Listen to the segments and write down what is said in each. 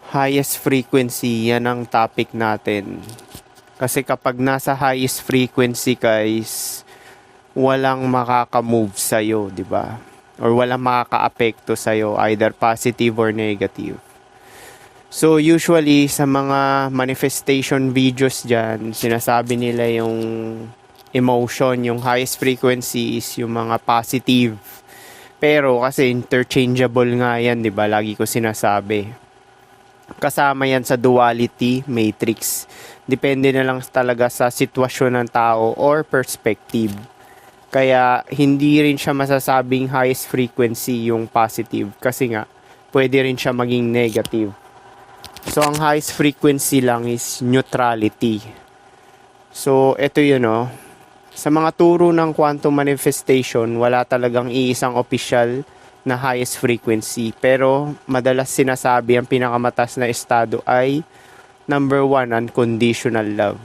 Highest frequency, yan ang topic natin. Kasi kapag nasa highest frequency guys, walang makaka-move sa'yo, di ba? Or walang makaka-apekto sa'yo, either positive or negative. So usually sa mga manifestation videos dyan, sinasabi nila yung emotion, yung highest frequency is yung mga positive. Pero kasi interchangeable nga yan, di ba? Lagi ko sinasabi. Kasama yan sa duality matrix. Depende na lang talaga sa sitwasyon ng tao or perspective. Kaya hindi rin siya masasabing highest frequency yung positive kasi nga pwede rin siya maging negative. So ang highest frequency lang is neutrality. So ito yun Sa mga turo ng quantum manifestation, wala talagang iisang official na highest frequency. Pero madalas sinasabi ang pinakamataas na estado ay number 1, unconditional love.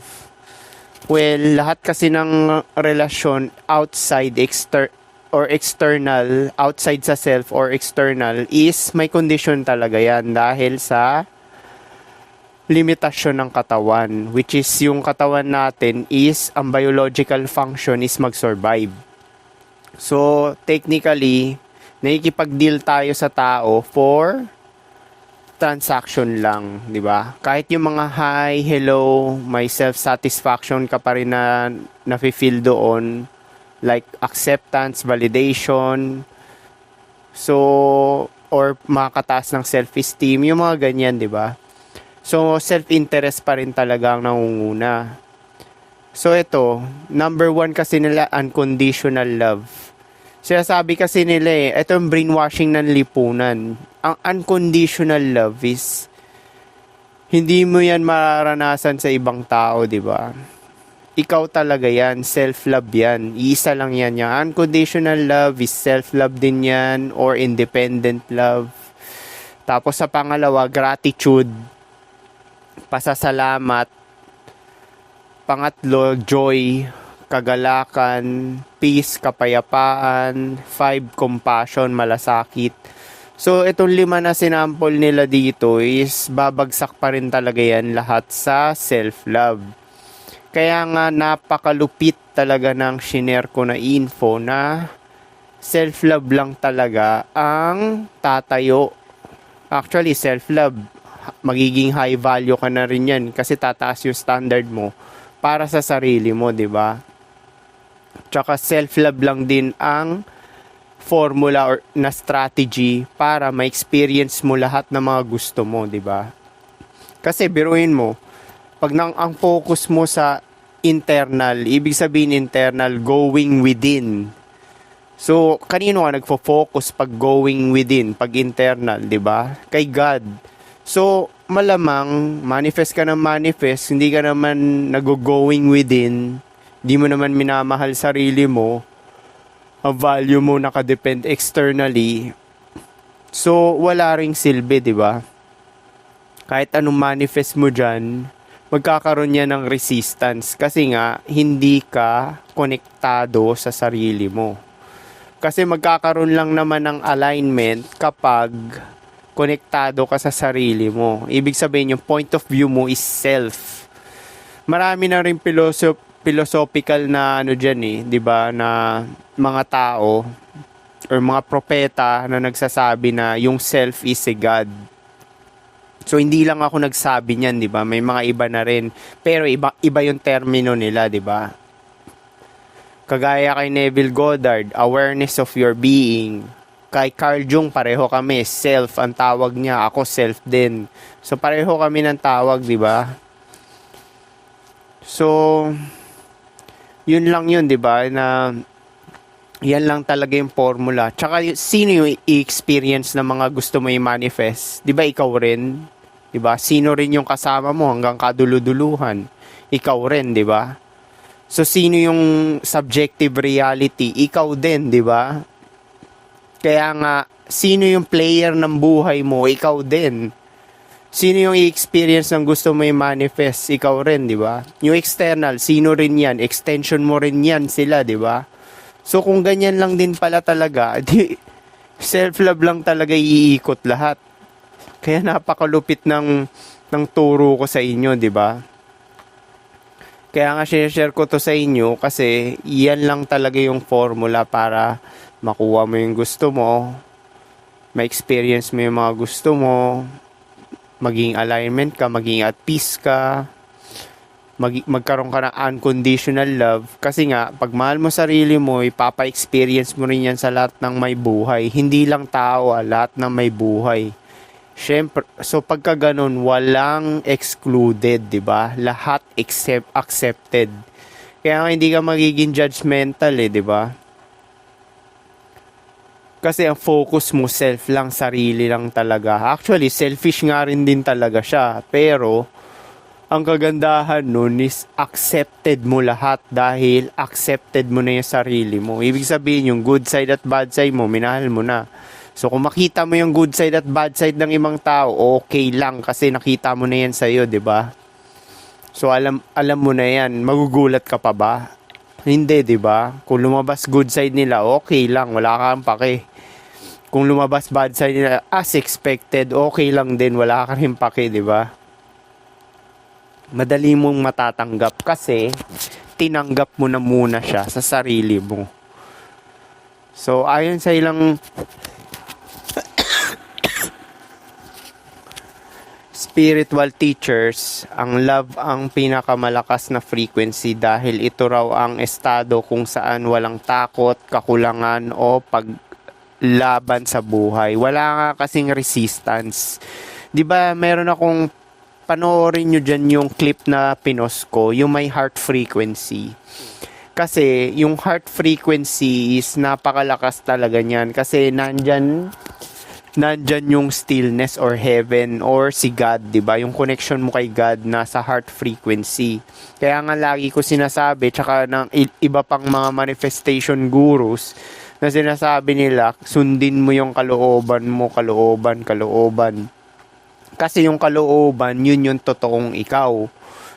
Well, lahat kasi ng relasyon outside external, outside sa self or external is may condition talaga yan dahil sa limitasyon ng katawan, which is yung katawan natin is ang biological function is mag-survive. So, technically, nakikipag-deal tayo sa tao for transaction lang, di ba? Kahit yung mga hi, hello, may self-satisfaction ka pa rin na nafe-feel doon, like acceptance, validation, so, or makakataas ng self-esteem, yung mga ganyan, di ba? So, self-interest pa rin talaga ang nangunguna. So, ito, number 1 kasi nila, unconditional love. Sinasabi kasi nila ito yung brainwashing ng lipunan. Ang unconditional love is hindi mo yan mararanasan sa ibang tao, di ba? Ikaw talaga yan, self-love yan. Iisa lang yan. Yung unconditional love is self-love din yan or independent love. Tapos sa pangalawa, gratitude, pasasalamat. Pangatlo, joy, kagalakan, peace, kapayapaan, 5, compassion, malasakit. So, itong 5 na sinampol nila dito is babagsak pa rin talaga yan lahat sa self-love. Kaya nga napakalupit talaga ng shinare ko na info na self-love lang talaga ang tatayo. Actually, self-love, magiging high value ka na rin yan kasi tataas yung standard mo para sa sarili mo, di ba? Tsaka self-love lang din ang formula or na strategy para ma-experience mo lahat ng mga gusto mo, di ba? Kasi biruin mo, pag ang focus mo sa internal, ibig sabihin internal, going within. So, kanino ka nagfo-focus pag going within, pag internal, di ba? Kay God. So, malamang, manifest ka ng manifest, hindi ka naman nag-going within, di mo naman minamahal sarili mo, ang value mo nakadepend externally. So, wala ring silbi, di ba? Kahit anong manifest mo dyan, magkakaroon yan ng resistance kasi nga, hindi ka konektado sa sarili mo. Kasi magkakaroon lang naman ng alignment kapag konektado ka sa sarili mo. Ibig sabihin, yung point of view mo is self. Marami na rin philosophical na dyan 'di ba, na mga tao or mga propeta na nagsasabi na yung self is a God. So hindi lang ako nagsabi niyan, 'di ba? May mga iba na rin. Pero iba yung termino nila, 'di ba? Kagaya kay Neville Goddard, awareness of your being. Kay Carl Jung, pareho kami, self ang tawag niya, ako self din. So pareho kami ng tawag, 'di ba? So yun lang yun, di ba? Na yan lang talaga yung formula. Tsaka sino yung i-experience ng mga gusto mo i-manifest? Di ba ikaw rin? Di ba? Sino rin yung kasama mo hanggang kaduluduluhan? Ikaw rin, di ba? So sino yung subjective reality? Ikaw din, di ba? Kaya nga, sino yung player ng buhay mo? Ikaw din. Sino yung i-experience ng gusto mo i-manifest? Ikaw rin, di ba? Yung external, sino rin yan? Extension mo rin yan sila, di ba? So, kung ganyan lang din pala talaga, di, self-love lang talaga iikot lahat. Kaya napakalupit ng turo ko sa inyo, di ba? Kaya nga share ko to sa inyo kasi yan lang talaga yung formula para makuha mo yung gusto mo, ma-experience mo yung mga gusto mo, maging alignment ka, maging at peace ka, magkaroon ka ng unconditional love. Kasi nga, pag mahal mo sarili mo, ipapa-experience mo rin yan sa lahat ng may buhay. Hindi lang tao, lahat ng may buhay. Syempre, so pagka ganun, walang excluded, di ba? Lahat accepted. Kaya hindi ka magiging judgmental di ba? Kasi ang focus mo, self lang, sarili lang talaga. Actually, selfish nga rin din talaga siya. Pero, ang kagandahan nun is accepted mo lahat dahil accepted mo na yung sarili mo. Ibig sabihin, yung good side at bad side mo, minahal mo na. So, kung makita mo yung good side at bad side ng ibang tao, okay lang kasi nakita mo na yan sa'yo, di ba? So, alam mo na yan. Magugulat ka pa ba? Hindi, di ba? Kung lumabas good side nila, okay lang. Wala kang pake. Kung lumabas bad side nila, as expected, okay lang din. Wala ka rin pake, di ba? Madali mong matatanggap kasi tinanggap mo na muna siya sa sarili mo. So, ayon sa ilang spiritual teachers, ang love ang pinakamalakas na frequency dahil ito raw ang estado kung saan walang takot, kakulangan o paglaban sa buhay. Wala nga kasing resistance. 'Di ba meron akong panoorin nyo dyan yung clip na pinost ko, yung may heart frequency. Kasi yung heart frequency is napakalakas talaga niyan kasi nandyan yung stillness or heaven or si God, 'di ba? Yung connection mo kay God nasa heart frequency. Kaya nga lagi ko sinasabi tsaka ng iba pang mga manifestation gurus na sinasabi nila, sundin mo yung kalooban mo, kalooban. Kasi yung kalooban, yun yung totoong ikaw.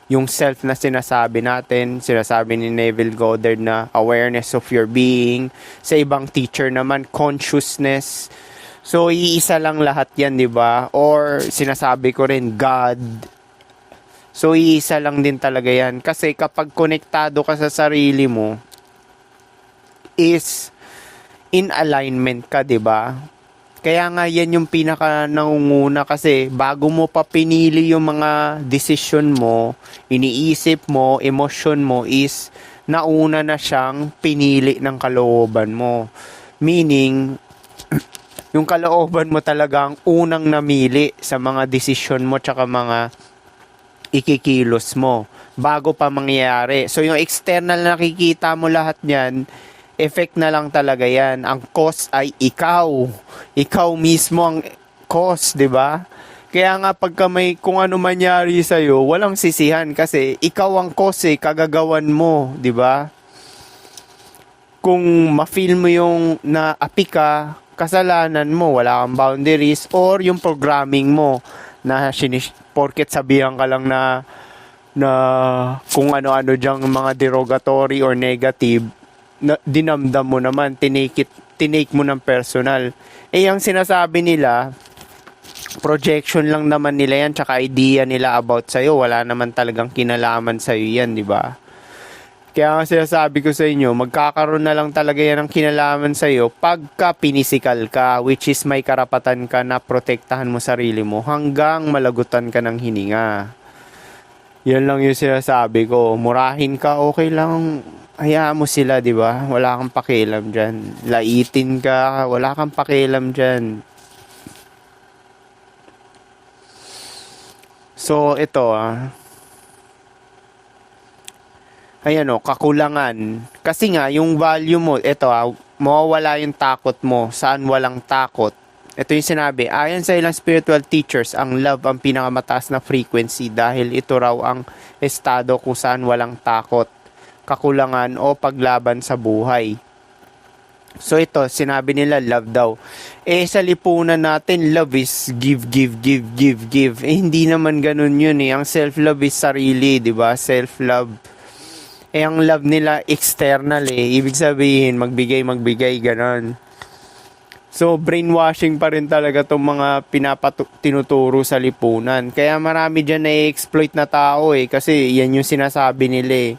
Yung self na sinasabi natin, sinasabi ni Neville Goddard na awareness of your being. Sa ibang teacher naman, consciousness. So, iisa lang lahat yan, di ba? Or, sinasabi ko rin, God. So, iisa lang din talaga yan. Kasi kapag konektado ka sa sarili mo, is in alignment ka, di ba? Kaya nga yan yung pinaka nangunguna kasi bago mo pa pinili yung mga decision mo, iniisip mo, emosyon mo is nauna na siyang pinili ng kalooban mo. Meaning, yung kalooban mo talagang unang namili sa mga desisyon mo tsaka mga ikikilos mo bago pa mangyayari. So yung external na nakikita mo lahat niyan, effect na lang talaga yan. Ang cause ay ikaw. Ikaw mismo ang cause, di ba? Kaya nga pagka may kung ano mangyari sa'yo, walang sisihan kasi ikaw ang cause kagagawan mo, di ba? Kung ma-feel mo yung naapi ka, kasalanan mo, wala kang boundaries or yung programming mo na porket sabihan ka lang na kung ano-ano dyang mga derogatory or negative, na, dinamdam mo naman, tinake mo ng personal. Ang sinasabi nila, projection lang naman nila yan, tsaka idea nila about sa'yo, wala naman talagang kinalaman sa'yo yan, di ba? Kaya nga sinasabi ko sa inyo, magkakaroon na lang talaga yan ng kinalaman sa'yo pagka pinisikal ka, which is may karapatan ka na protektahan mo sarili mo hanggang malagutan ka ng hininga. Yan lang yung sinasabi ko. Murahin ka, okay lang. Hayaan mo sila, di ba? Wala kang pakialam dyan. Laitin ka, wala kang pakialam dyan. So, ito ayan kakulangan. Kasi nga, yung value mo, ito mawawala yung takot mo. Saan walang takot? Ito yung sinabi, ayon sa ilang spiritual teachers, ang love ang pinakamataas na frequency dahil ito raw ang estado kung saan walang takot, kakulangan o paglaban sa buhay. So ito, sinabi nila love daw. Sa lipunan natin, love is give. Hindi naman ganun yun Ang self-love is sarili, di ba? Self-love. Ang love nila external Ibig sabihin, magbigay, ganon. So, brainwashing pa rin talaga itong mga tinuturo sa lipunan. Kaya marami dyan na-exploit na tao kasi yan yung sinasabi nila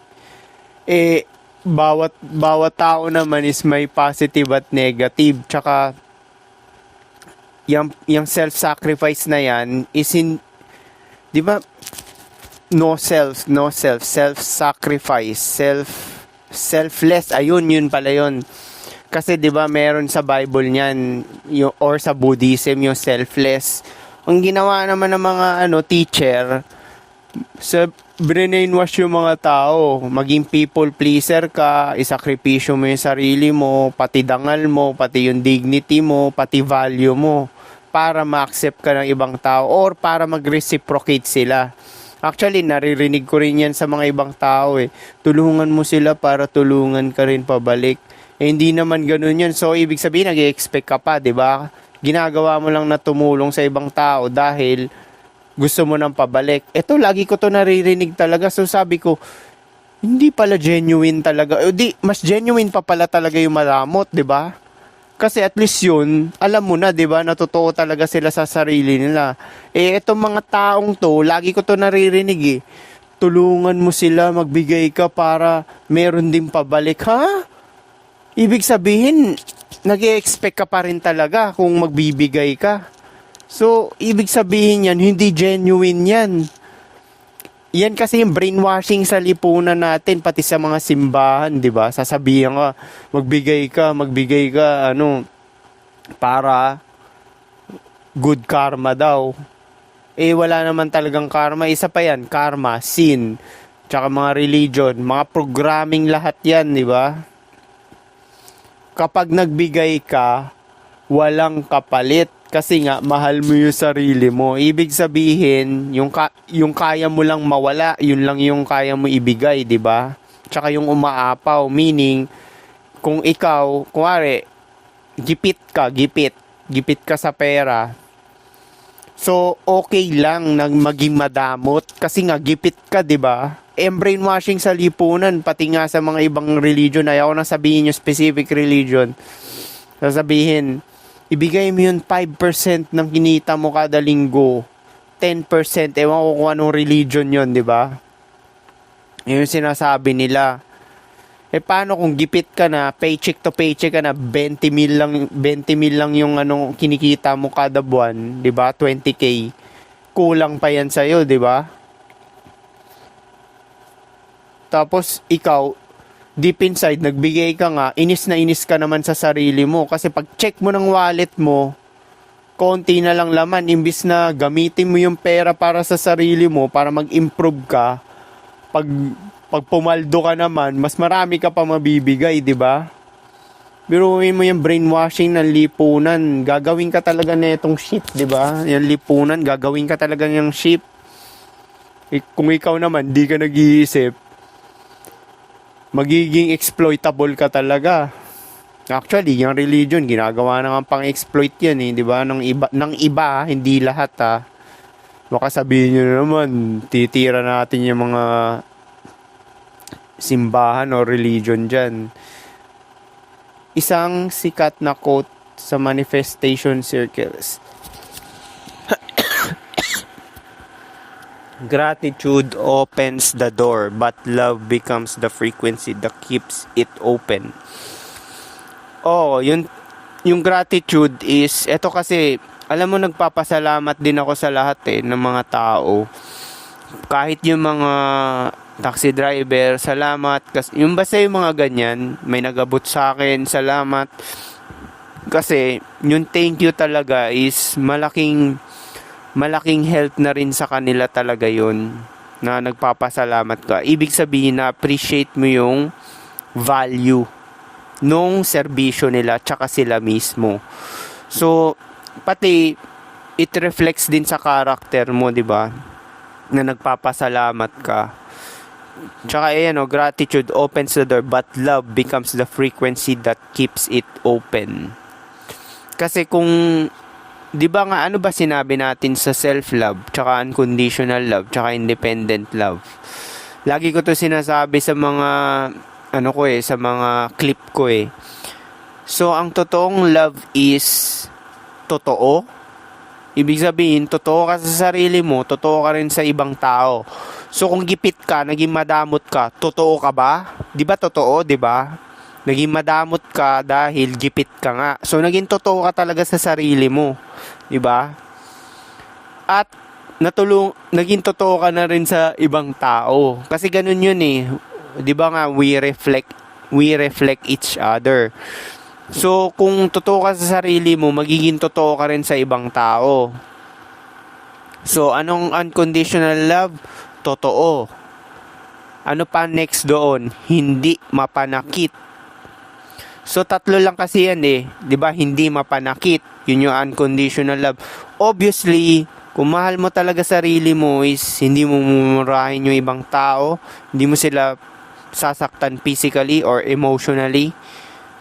bawat tao naman is may positive at negative. Tsaka, yung self-sacrifice na yan is di ba, self-sacrifice, selfless, ayun, yun pala yun. Kasi 'di ba meron sa Bible niyan or sa Buddhism yung selfless. Ang ginawa naman ng mga teacher sa brainwash yung mga tao, maging people pleaser ka, isakripisyo mo yung sarili mo, pati dangal mo, pati yung dignity mo, pati value mo para ma-accept ka ng ibang tao or para mag-reciprocate sila. Actually, naririnig ko rin yan sa mga ibang tao Tulungan mo sila para tulungan ka rin pabalik. Hindi naman ganun yun. So, ibig sabihin, nag-expect ka pa, di ba? Ginagawa mo lang na tumulong sa ibang tao dahil gusto mo nang pabalik. Ito, lagi ko to naririnig talaga. So, sabi ko, hindi pala genuine talaga. Mas genuine pa pala talaga yung malamot, di ba? Kasi at least yun, alam mo na, di ba? Natotoo talaga sila sa sarili nila. Itong mga taong to, lagi ko to naririnig Tulungan mo sila, magbigay ka para meron din pabalik. Ha? Ibig sabihin, nag-e-expect ka pa rin talaga kung magbibigay ka. So, ibig sabihin yan, hindi genuine yan. Yan kasi yung brainwashing sa lipunan natin, pati sa mga simbahan, di ba? Sasabihin ka, magbigay ka, para good karma daw. Wala naman talagang karma. Isa pa yan, karma, sin, tsaka mga religion, mga programming lahat yan, di ba? Kapag nagbigay ka, walang kapalit. Kasi nga, mahal mo yung sarili mo. Ibig sabihin, yung kaya mo lang mawala, yun lang yung kaya mo ibigay, di ba? Tsaka yung umaapaw, meaning, kung ikaw, kunwari, gipit ka sa pera, so, okay lang na maging madamot. Kasi nga, gipit ka, di ba? Brainwashing sa lipunan, pati nga sa mga ibang religion, ayaw na sabihin yung specific religion. Sasabihin, ibigay mo yun 5% ng kinita mo kada linggo. 10%, ewan ko kung anong religion yun, di ba? Yun yung sinasabi nila. Paano kung gipit ka na, paycheck to paycheck ka na, 20 mil lang yung kinikita mo kada buwan, di ba? 20K. Kulang pa yan sa'yo, di ba? Tapos ikaw, deep inside, nagbigay ka nga, inis ka naman sa sarili mo. Kasi pag check mo ng wallet mo, konti na lang laman. Imbis na gamitin mo yung pera para sa sarili mo, para mag-improve ka, pag pumaldo ka naman, mas marami ka pa mabibigay, di ba? Biruin mo yung brainwashing ng lipunan. Gagawin ka talaga na itong shit, di ba? Yung lipunan, gagawin ka talaga ng shit. Kung ikaw naman, di ka nag-iisip, magiging exploitable ka talaga. Actually, yung religion, ginagawa naman pang-exploit yan di ba? Ng iba, hindi lahat Baka sabihin nyo naman, titira natin yung mga simbahan o religion dyan. Isang sikat na quote sa manifestation circles. Gratitude opens the door, but love becomes the frequency that keeps it open. Yung gratitude is, eto kasi, alam mo, nagpapasalamat din ako sa lahat ng mga tao. Kahit yung mga taxi driver, salamat. Kasi, yung basta yung mga ganyan, may nagabot sa akin, salamat. Kasi, yung thank you talaga is malaking help na rin sa kanila talaga yun na nagpapasalamat ka. Ibig sabihin na appreciate mo yung value nung serbisyo nila tsaka sila mismo. So, pati it reflects din sa character mo, di ba? Na nagpapasalamat ka. Tsaka gratitude opens the door, but love becomes the frequency that keeps it open. Kasi kung di ba nga, ano ba sinabi natin sa self-love, tsaka unconditional love, tsaka independent love? Lagi ko to sinasabi sa mga, sa mga clip ko So, ang totoong love is totoo. Ibig sabihin, totoo ka sa sarili mo, totoo ka rin sa ibang tao. So, kung gipit ka, naging madamot ka, totoo ka ba? Di ba totoo, di ba? Naging madamot ka dahil gipit ka nga. So, naging totoo ka talaga sa sarili mo. Di ba? At, naging totoo ka na rin sa ibang tao. Kasi ganun yun eh. Di ba nga, we reflect each other. So, kung totoo ka sa sarili mo, magiging totoo ka rin sa ibang tao. So, anong unconditional love? Totoo. Ano pa next doon? Hindi mapanakit. So, 3 lang kasi yan eh. 'Di ba? Hindi mapanakit. Yun yung unconditional love. Obviously, kung mahal mo talaga sarili mo is hindi mo mumurahin yung ibang tao. Hindi mo sila sasaktan physically or emotionally.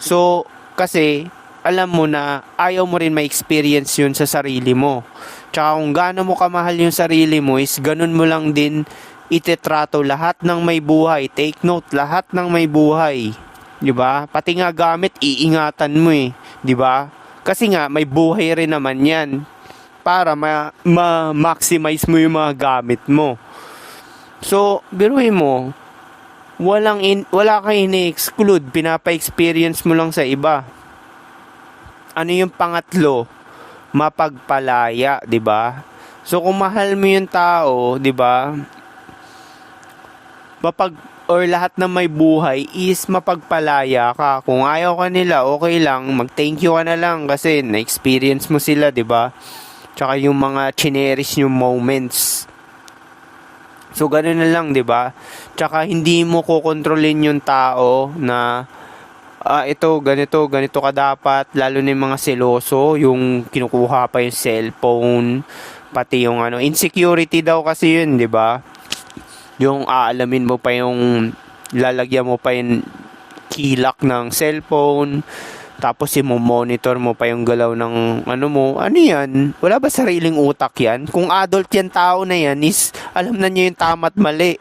So, kasi alam mo na ayaw mo rin ma-experience yun sa sarili mo. Tsaka kung gaano mo kamahal yung sarili mo is ganun mo lang din itetrato lahat ng may buhay. Take note, lahat ng may buhay. 'Di ba? Pati nga gamit iingatan mo eh, 'di ba? Kasi nga may buhay rin naman 'yan para ma-maximize mo yung mga gamit mo. So, biruin mo, wala kang ini-exclude, pinapa-experience mo lang sa iba. Ano yung pangatlo? Mapagpalaya, 'di ba? So kung mahal mo yung tao, 'di ba? Lahat ng may buhay is mapagpalaya ka. Kung ayaw ka nila, okay lang, mag-thank you ka na lang kasi na-experience mo sila, 'di ba? Tsaka yung mga cherish yung moments. So, gano'n na lang, 'di ba? Tsaka hindi mo kokontrolin yung tao na ito, ganito ka dapat, lalo na yung mga seloso, yung kinukuha pa yung cellphone, pati yung insecurity daw kasi yun, 'di ba? Yung aalamin mo pa yung lalagyan mo pa yung kilak ng cellphone, tapos monitor mo pa yung galaw ng mo. Ano yan? Wala ba sariling utak yan? Kung adult yan tao na yan is alam na niya yung tama at mali.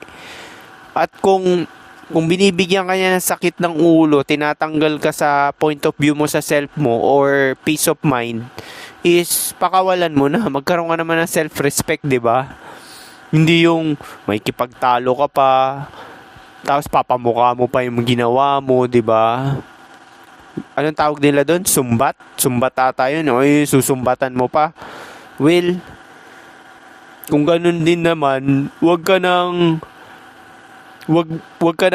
At kung binibigyan ka niya ng sakit ng ulo, tinatanggal ka sa point of view mo sa self mo or peace of mind, is pakawalan mo na. Magkaroon ka naman ng self-respect, di ba? Hindi yung may kipagtalo ka pa, tapos papamukha mo pa yung ginawa mo, di ba? Anong tawag nila doon? Sumbat? Sumbat ata yun. O susumbatan mo pa. Well, kung ganun din naman, wag ka na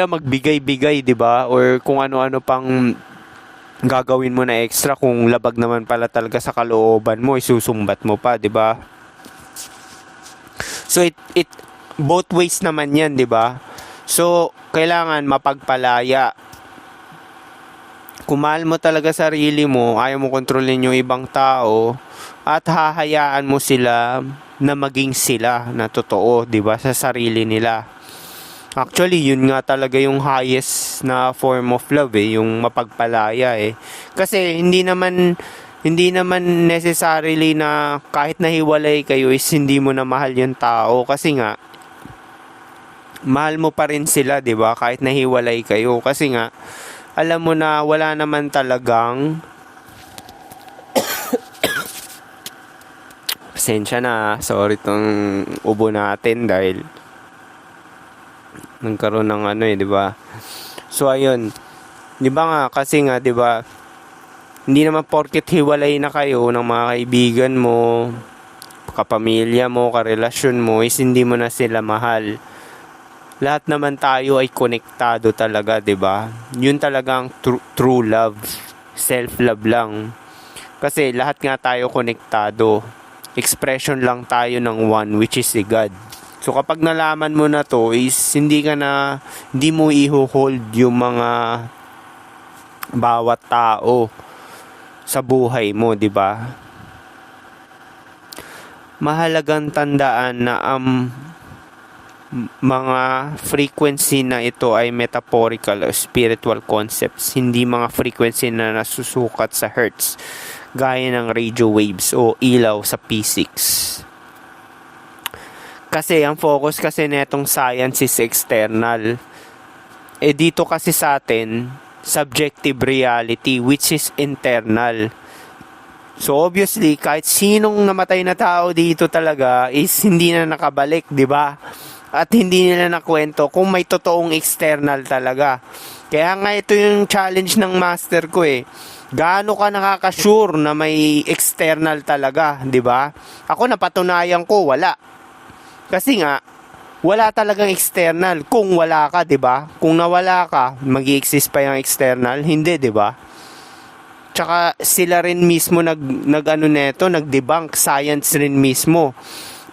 magbigay-bigay, 'di ba? Or kung ano-ano pang gagawin mo na extra kung labag naman pala talaga sa kalooban mo, isusumbat mo pa, 'di ba? So it both ways naman 'yan, 'di ba? So kailangan mapagpalaya. Kung mahal mo talaga sarili mo, ayaw mo kontrolin yung ibang tao at hahayaan mo sila na maging sila na totoo, 'di ba, sa sarili nila. Actually, yun nga talaga yung highest na form of love yung mapagpalaya Kasi hindi naman necessarily na kahit nahiwalay kayo is hindi mo na mahal yung tao kasi nga mahal mo pa rin sila, 'di ba? Kahit nahiwalay kayo kasi nga alam mo na wala naman talagang pasensya na, sorry tong ubo natin dahil nagkaroon ng 'di ba? So ayun. 'Di ba nga kasi nga 'di ba? Hindi naman porket hiwalay na kayo ng mga kaibigan mo, kapamilya mo, karelasyon mo, is hindi mo na sila mahal. Lahat naman tayo ay konektado talaga, 'di ba? Yun talagang true love, self-love lang. Kasi lahat nga tayo konektado. Expression lang tayo ng one, which is si God. So kapag nalaman mo na to is hindi mo i-hold yung mga bawat tao sa buhay mo, 'di ba? Mahalagang tandaan na mga frequency na ito ay metaphorical o spiritual concepts, hindi mga frequency na nasusukat sa hertz gaya ng radio waves o ilaw sa physics. Kasi ang focus kasi netong science is external. Dito kasi sa atin, subjective reality which is internal. So obviously, kahit sinong namatay na tao dito talaga is hindi na nakabalik, 'di ba? At hindi nila nakwento kung may totoong external talaga. Kaya nga ito yung challenge ng master ko eh. Gaano ka nakaka-sure na may external talaga, 'di ba? Ako napatunayan ko wala. Kasi nga wala talagang external kung wala ka, 'di ba? Kung nawala ka, magi-exist pa yung external? Hindi, 'di ba? Tsaka sila rin mismo nag-debunk, science rin mismo.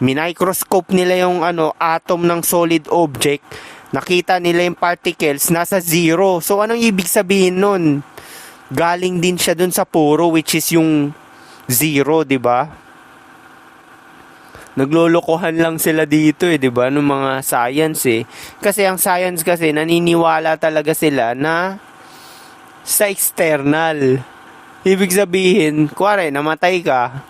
Minicroscope nila yung atom ng solid object. Nakita nila yung particles nasa zero. So anong ibig sabihin nun? Galing din siya dun sa puro, which is yung zero, 'di ba? Naglolokohan lang sila dito di ba, ng mga science Kasi ang science kasi naniniwala talaga sila na sa external. Ibig sabihin, kuwari, namatay ka,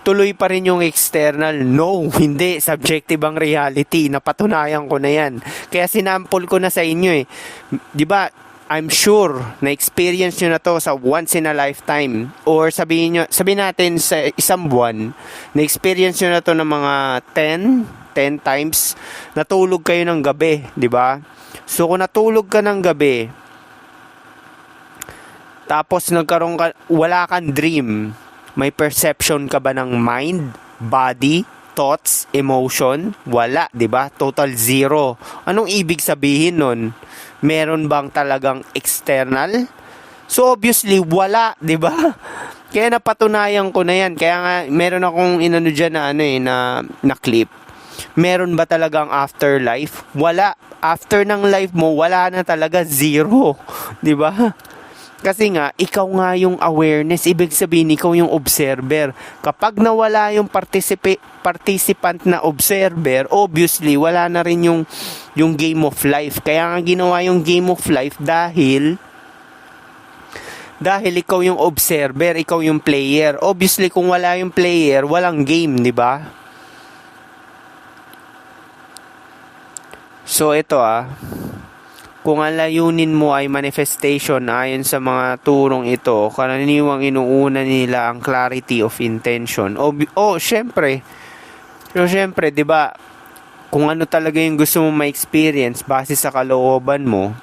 tuloy pa rin yung external. No, hindi. Subjective ang reality. Napatunayan ko na yan. Kaya sinample ko na sa inyo Di ba? I'm sure na experience nyo na to sa once in a lifetime or sabihin natin sa isang buwan na experience nyo na to ng mga 10 times natulog kayo ng gabi, di ba? So kung natulog ka ng gabi tapos wala kang dream, may perception ka ba ng mind, body, thoughts, emotion? Wala, di ba? Total zero. Anong ibig sabihin nun? Meron bang talagang external? So obviously wala, 'di ba? Kaya napatunayan ko na 'yan. Kaya nga meron akong inano diyan na clip. Meron ba talagang afterlife? Wala. After ng life mo, wala na talaga, zero, 'di ba? Kasi nga, ikaw nga yung awareness, ibig sabihin, ikaw yung observer. Kapag nawala yung participant na observer, obviously, wala na rin yung game of life. Kaya nga ginawa yung game of life dahil ikaw yung observer, ikaw yung player. Obviously, kung wala yung player, walang game, di ba? So, ito kung ang layunin mo ay manifestation ayon sa mga turong ito, karaniwang inuuna nila ang clarity of intention. Syempre. So, syempre, 'di ba? Kung ano talaga yung gusto mo ma-experience base sa kalooban mo,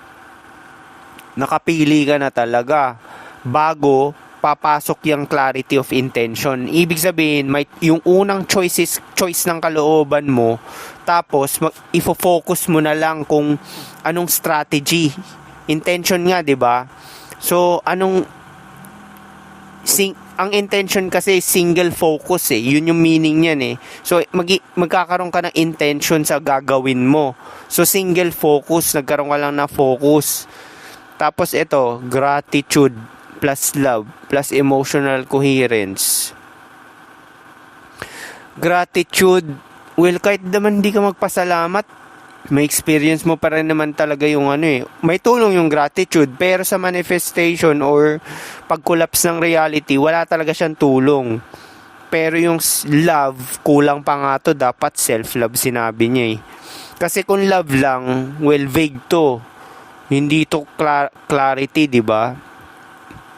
nakapili ka na talaga bago papasok yung clarity of intention. Ibig sabihin, yung unang choice ng kalooban mo, tapos ifo-focus mo na lang kung anong strategy. Intention nga, 'di ba? So, ang intention kasi single focus Yun yung meaning niyan So, magkakaroon ka ng intention sa gagawin mo. So, single focus, nagkaroon ka lang na focus. Tapos ito, gratitude plus love plus emotional coherence. Gratitude, well, kahit naman hindi ka magpasalamat, may experience mo pa rin naman talaga yung may tulong yung gratitude, pero sa manifestation or pag-collapse ng reality, wala talaga siyang tulong. Pero yung love, kulang pa nga to, dapat self-love sinabi niya Kasi kung love lang, well, vague to. Hindi to clarity, di ba?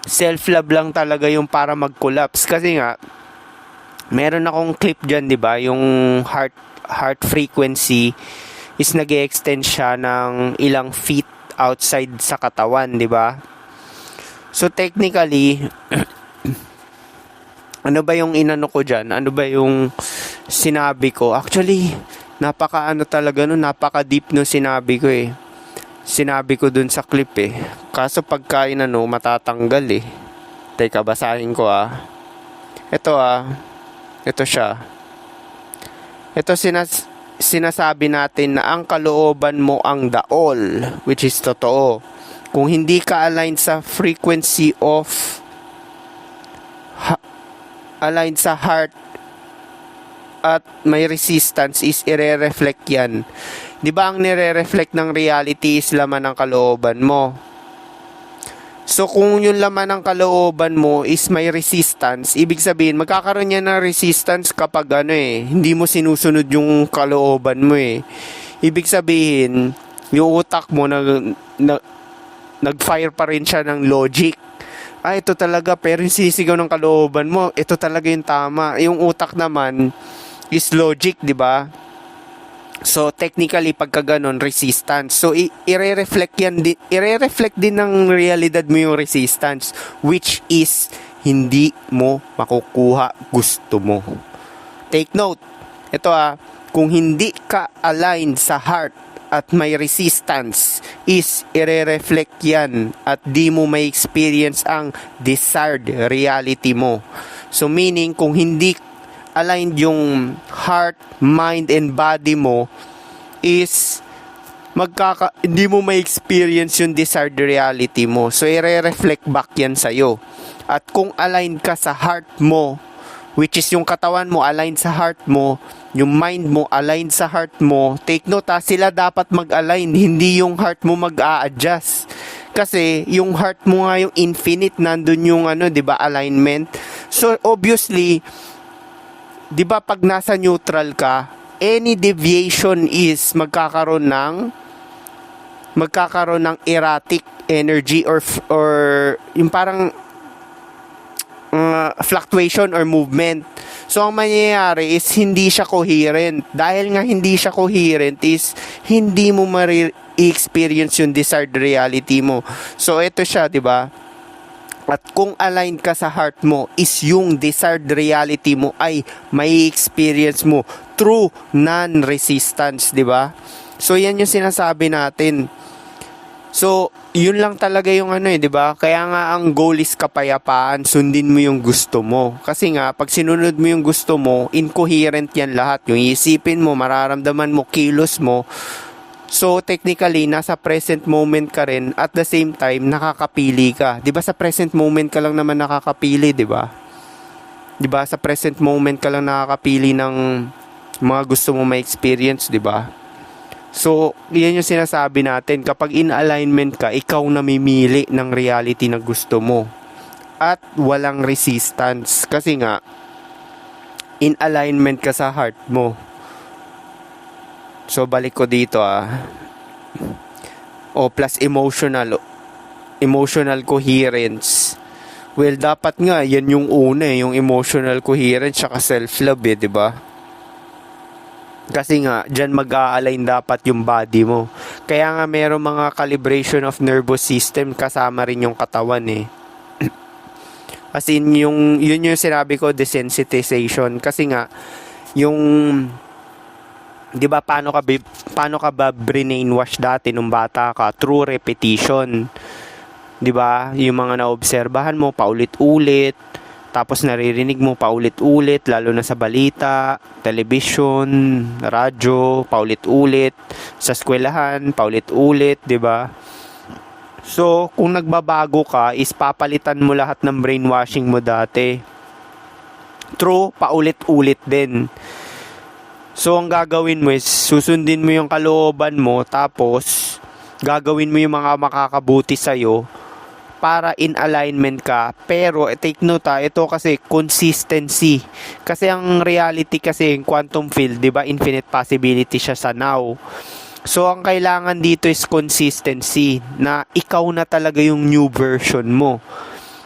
Self-love lang talaga yung para mag-collapse. Kasi nga, meron akong clip dyan, di ba? Yung heart frequency is nag-extend siya ng ilang feet outside sa katawan, di ba? So, technically, ano ba yung inano ko dyan? Ano ba yung sinabi ko? Actually, napaka-deep no sinabi ko Sinabi ko dun sa clip Kaso pagka matatanggal Teka, basahin ko Ito Ito siya. Ito sinasabi natin na ang kalooban mo ang daol, which is totoo. Kung hindi ka aligned sa frequency of aligned sa heart at may resistance, is ire-reflect yan. Di ba ang nire-reflect ng reality is laman ng kalooban mo? So kung yung laman ng kalooban mo is may resistance, ibig sabihin magkakaroon yan ng resistance kapag hindi mo sinusunod yung kalooban mo Ibig sabihin, yung utak mo nag-fire pa rin siya ng logic. Ito talaga, pero yung sisigaw ng kalooban mo, ito talaga yung tama. Yung utak naman is logic, di ba? So, technically, pagka ganon, resistance. So, i-reflect din ng realidad mo yung resistance, which is, hindi mo makukuha gusto mo. Take note, ito kung hindi ka aligned sa heart at may resistance, is ire-reflect yan at di mo may experience ang desired reality mo. So meaning, kung hindi aligned yung heart, mind, and body mo, is hindi mo may experience yung desired reality mo. So ire-reflect back yan sa'yo. At kung aligned ka sa heart mo, which is yung katawan mo aligned sa heart mo, yung mind mo aligned sa heart mo, take note sila dapat mag-align, hindi yung heart mo mag-a-adjust. Kasi yung heart mo nga yung infinite, nandun yung alignment. So obviously, 'di ba pag nasa neutral ka, any deviation is magkakaroon ng erratic energy or yung parang fluctuation or movement. So, ang mangyayari is hindi siya coherent. Dahil nga hindi siya coherent is hindi mo ma-experience yung desired reality mo. So, ito siya, di ba? At kung aligned ka sa heart mo is yung desired reality mo ay may experience mo through non-resistance, di ba? So, yan yung sinasabi natin. So, yun lang talaga yung di ba? Kaya nga ang goal is kapayapaan, sundin mo yung gusto mo. Kasi nga, pag sinunod mo yung gusto mo, incoherent yan lahat. Yung isipin mo, mararamdaman mo, kilos mo. So, technically, nasa present moment ka rin, at the same time, nakakapili ka. Di ba sa present moment ka lang naman nakakapili, di ba? Di ba sa present moment ka lang nakakapili ng mga gusto mo ma-experience, di ba? So, yan yung sinasabi natin. Kapag in alignment ka, ikaw namimili ng reality na gusto mo. At walang resistance. Kasi nga, in alignment ka sa heart mo. So, balik ko dito plus emotional coherence. Well, dapat nga, yan yung una yung emotional coherence saka self-love di ba? Kasi nga, dyan mag-a-align dapat yung body mo. Kaya nga merong mga calibration of nervous system kasama rin yung katawan As in, yun yung sinabi ko, desensitization. Kasi nga, yung, di ba, paano ka ba brainwash dati nung bata ka? Through repetition. Di ba? Yung mga naobserbahan mo, paulit-ulit. Tapos naririnig mo paulit-ulit, lalo na sa balita, television, radyo, paulit-ulit, sa eskwelahan, paulit-ulit, 'di ba? So, kung nagbabago ka, is papalitan mo lahat ng brainwashing mo dati. True, paulit-ulit din. So, ang gagawin mo is susundin mo yung kalooban mo, tapos gagawin mo yung mga makakabuti sa'yo, para in alignment ka. Pero take note ito kasi consistency. Kasi ang reality kasi yung quantum field, 'di ba? Infinite possibility siya sa now. So ang kailangan dito is consistency, na ikaw na talaga yung new version mo.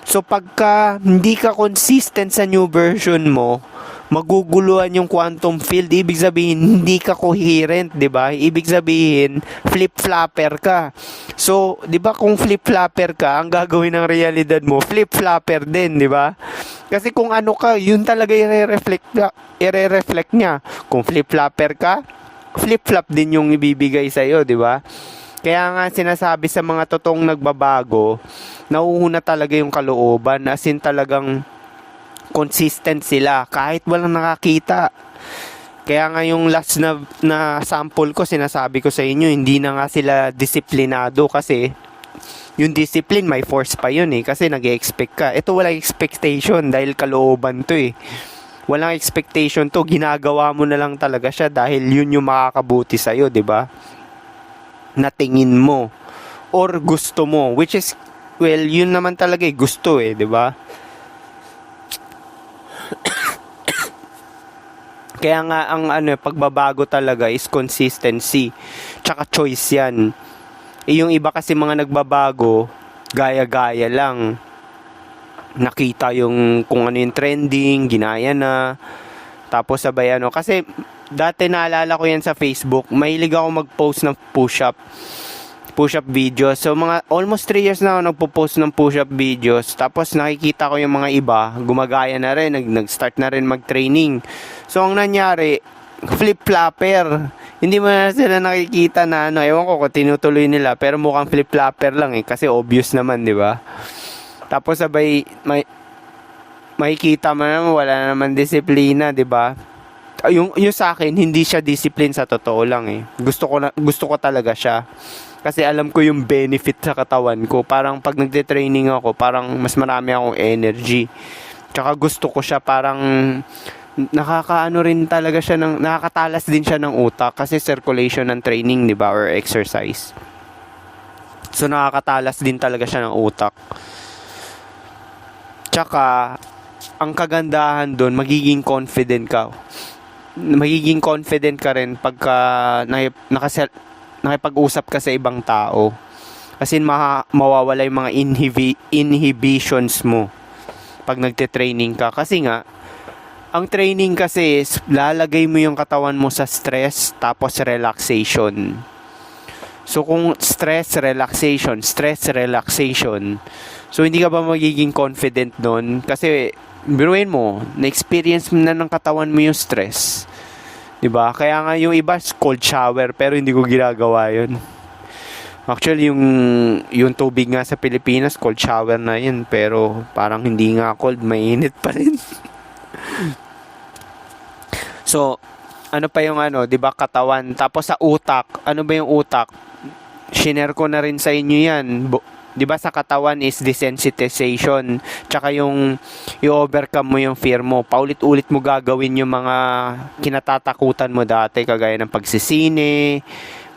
So pagka hindi ka consistent sa new version mo, maguguluhan yung quantum field. Ibig sabihin, hindi ka coherent, 'di ba? Ibig sabihin, flip-flopper ka. So, 'di ba kung flip-flopper ka, ang gagawin ng realidad mo, flip-flopper din, 'di ba? Kasi kung ano ka, yun talaga i-reflect niya. Kung flip-flopper ka, flip-flop din yung ibibigay sa iyo, 'di ba? Kaya nga sinasabi sa mga totoong nagbabago, nauuna talaga yung kalooban, as in talagang consistent sila kahit walang nakakita. Kaya nga yung last na sample ko, sinasabi ko sa inyo, hindi na nga sila disiplinado kasi yung discipline may force pa yun kasi nag-expect ka. Ito walang expectation dahil kalooban to walang expectation to, ginagawa mo na lang talaga siya dahil yun yung makakabuti sa'yo, di ba? Na tingin mo or gusto mo, which is, well, yun naman talaga gusto di ba? Kaya nga ang pagbabago talaga is consistency. Tsaka choice 'yan. Yung iba kasi mga nagbabago, gaya-gaya lang. Nakita yung kung ano yung trending, ginaya na. Tapos sabay ano. Kasi dati naalala ko yan sa Facebook, mahilig ako mag-post ng push-up videos. So mga almost 3 years na ako nagpo-post ng push-up videos. Tapos nakikita ko yung mga iba, gumagaya na rin, nag-start na rin mag-training. So ang nangyari, flip-flopper. Hindi mo na sila nakikita na ano, ewan ko kung tinutuloy nila, pero mukhang flip-flopper lang kasi obvious naman, di ba? Tapos sabay, makikita mo naman, wala naman disiplina, di ba? Yung sa akin, hindi siya discipline sa totoo lang Gusto ko talaga siya. Kasi alam ko yung benefit sa katawan ko. Parang pag nagte-training ako, parang mas marami akong energy. Tsaka gusto ko siya parang nakakaano rin talaga siya nakakatalas din siya ng utak kasi circulation ng training, 'di ba, or exercise. So nakakatalas din talaga siya ng utak. Tsaka ang kagandahan doon, magiging confident ka. Magiging confident ka rin pagka nakipag-usap ka sa ibang tao. Kasi mawawala yung mga inhibitions mo pag nagte-training ka. Kasi nga, ang training kasi is lalagay mo yung katawan mo sa stress tapos relaxation. So kung stress, relaxation. So hindi ka ba magiging confident nun? Kasi biruin mo, na-experience mo na ng katawan mo yung stress. 'Di ba? Kaya nga yung iba cold shower pero hindi ko ginagawa 'yun. Actually yung tubig nga sa Pilipinas cold shower na 'yun pero parang hindi nga cold, mainit pa rin. So, ano pa yung 'di ba, katawan. Tapos sa utak, ano ba yung utak? Shinare ko na rin sa inyo 'yan. 'Di ba sa katawan is desensitization. Tsaka yung i-overcome mo yung fear mo. Paulit-ulit mo gagawin yung mga kinatatakutan mo dati, kagaya ng pagsisine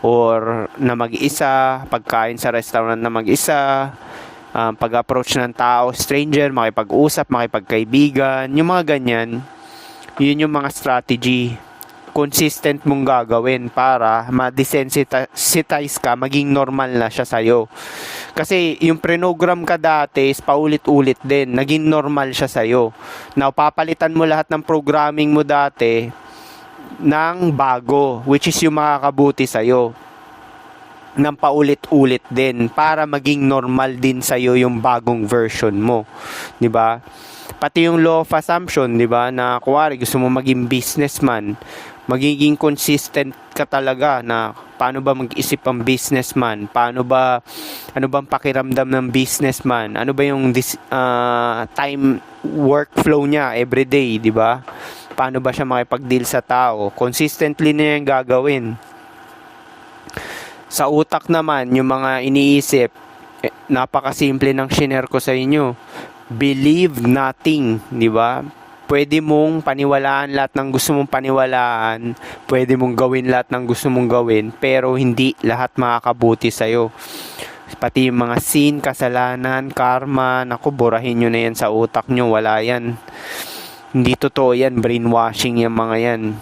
or na mag-isa, pagkain sa restaurant na mag-isa, pag-approach ng tao, stranger, makipag-usap, makipagkaibigan, yung mga ganyan. Yun yung mga strategy consistent mong gagawin para ma-desensitize ka, maging normal na siya sa'yo. Kasi yung prenogram ka dati is paulit-ulit din, naging normal siya sa'yo. Now, papalitan mo lahat ng programming mo dati ng bago, which is yung makakabuti sa'yo, ng paulit-ulit din para maging normal din sa'yo yung bagong version mo. 'Di ba? Pati yung law of assumption, 'di ba, na kuwari gusto mo maging businessman, magiging consistent ka talaga na paano ba mag-isip ang businessman, ano bang pakiramdam ng businessman, ano ba yung time workflow niya everyday, 'di ba? Paano ba siya makipag-deal sa tao? Consistently na yung gagawin. Sa utak naman, yung mga iniisip, napakasimple ng shinare ko sa inyo. Believe nothing, di ba? Pwede mong paniwalaan lahat ng gusto mong paniwalaan, pwede mong gawin lahat ng gusto mong gawin, pero hindi lahat makakabuti sa'yo. Pati yung mga sin, kasalanan, karma, naku, burahin nyo na yan sa utak nyo, wala yan. Hindi totoo yan, brainwashing yung mga yan.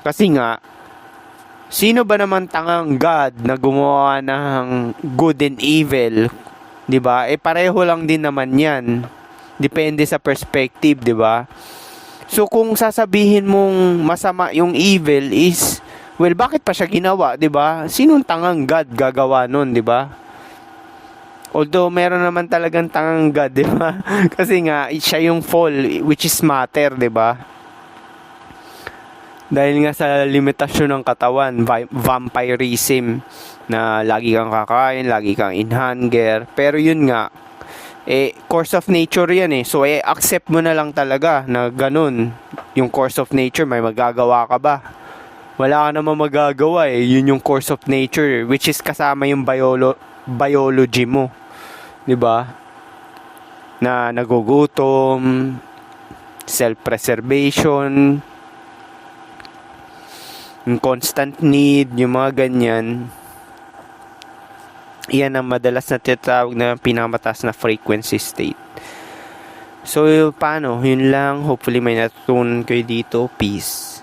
Kasi nga, sino ba naman tangang God na gumawa ng good and evil? 'Di ba? Pareho lang din naman 'yan. Depende sa perspective, 'di ba? So kung sasabihin mong masama yung evil is, well, bakit pa siya ginawa, 'di ba? Sinong tangang God gagawa nun, 'di ba? Although meron naman talagang tangang God, 'di ba? Kasi nga siya yung fall, which is matter, 'di ba? Dahil nga sa limitasyon ng katawan, vampirism, na lagi kang kakain, lagi kang in hunger. Pero yun nga, course of nature yan So, accept mo na lang talaga na ganun. Yung course of nature, may magagawa ka ba? Wala ka naman magagawa Yun yung course of nature, which is kasama yung biology mo. 'Di ba? Na nagugutom, self-preservation, yung constant need, yung mga ganyan. Iyan ang madalas na tinatawag na pinakamataas na frequency state. So, paano? Yun lang. Hopefully may natutunan kayo dito. Peace.